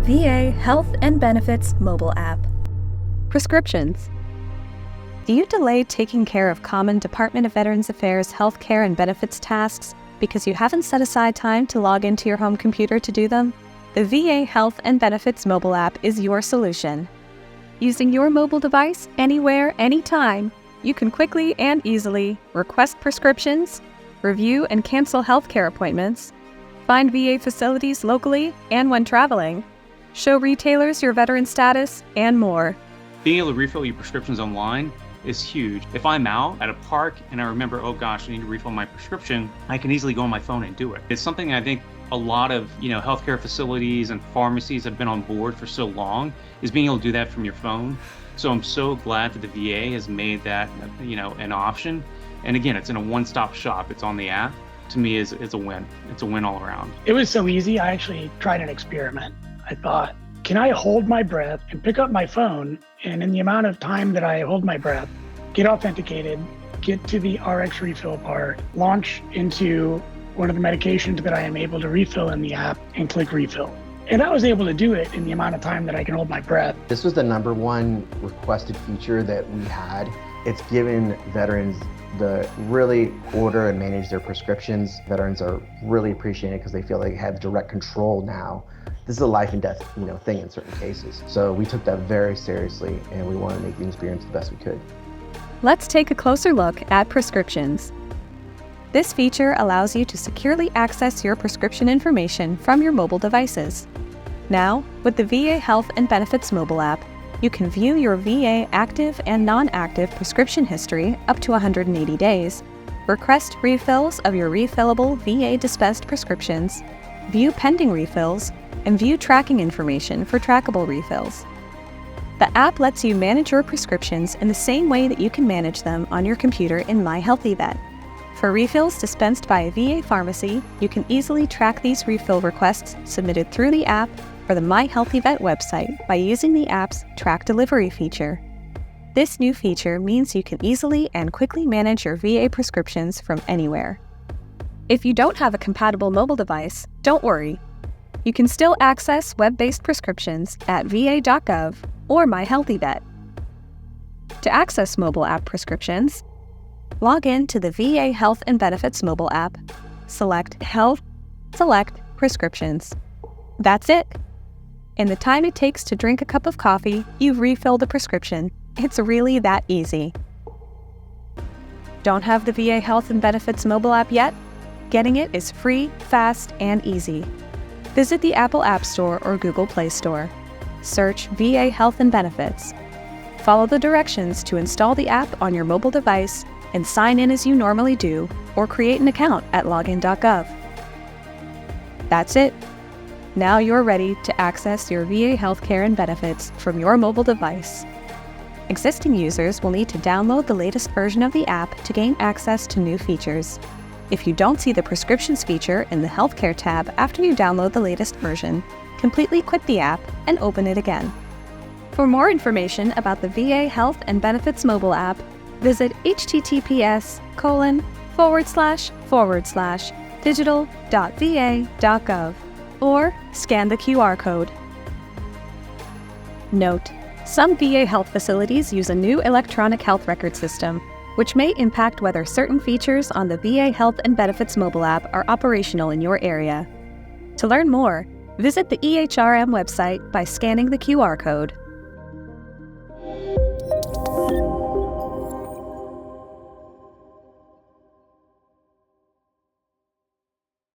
VA Health and Benefits mobile app. Prescriptions. Do you delay taking care of common Department of Veterans Affairs healthcare and benefits tasks because you haven't set aside time to log into your home computer to do them? The VA Health and Benefits mobile app is your solution. Using your mobile device anywhere, anytime, you can quickly and easily request prescriptions, review and cancel healthcare appointments, find VA facilities locally and when traveling, show retailers your veteran status, and more. Being able to refill your prescriptions online is huge. If I'm out at a park and I remember, oh gosh, I need to refill my prescription, I can easily go on my phone and do it. It's something I think a lot of healthcare facilities and pharmacies have been on board for so long, is being able to do that from your phone. So I'm so glad that the VA has made that an option. And again, it's in a one-stop shop. It's on the app. To me, it's a win. It's a win all around. It was so easy. I actually tried an experiment. I thought, can I hold my breath and pick up my phone, and in the amount of time that I hold my breath, get authenticated, get to the RX refill part, launch into one of the medications that I am able to refill in the app, and click refill. And I was able to do it in the amount of time that I can hold my breath. This was the #1 requested feature that we had. It's given veterans the really order and manage their prescriptions. Veterans are really appreciating it because they feel they have direct control now. This is a life and death thing in certain cases. So we took that very seriously, and we want to make the experience the best we could. Let's take a closer look at prescriptions. This feature allows you to securely access your prescription information from your mobile devices. Now, with the VA Health and Benefits mobile app, you can view your VA active and non-active prescription history up to 180 days, request refills of your refillable VA dispensed prescriptions, view pending refills, and view tracking information for trackable refills. The app lets you manage your prescriptions in the same way that you can manage them on your computer in MyHealthyVet. For refills dispensed by a VA pharmacy, you can easily track these refill requests submitted through the app or the MyHealthyVet website by using the app's Track Delivery feature. This new feature means you can easily and quickly manage your VA prescriptions from anywhere. If you don't have a compatible mobile device, don't worry. You can still access web-based prescriptions at va.gov or MyHealthyVet. To access mobile app prescriptions, log in to the VA Health and Benefits mobile app, select Health, select Prescriptions. That's it. In the time it takes to drink a cup of coffee, you've refilled a prescription. It's really that easy. Don't have the VA Health and Benefits mobile app yet? Getting it is free, fast, and easy. Visit the Apple App Store or Google Play Store. Search VA Health and Benefits. Follow the directions to install the app on your mobile device and sign in as you normally do, or create an account at login.gov. That's it. Now you're ready to access your VA healthcare and benefits from your mobile device. Existing users will need to download the latest version of the app to gain access to new features. If you don't see the prescriptions feature in the Healthcare tab after you download the latest version, completely quit the app and open it again. For more information about the VA Health and Benefits mobile app, visit https://digital.va.gov or scan the QR code. Note: some VA health facilities use a new electronic health record system, which may impact whether certain features on the VA Health and Benefits mobile app are operational in your area. To learn more, visit the EHRM website by scanning the QR code.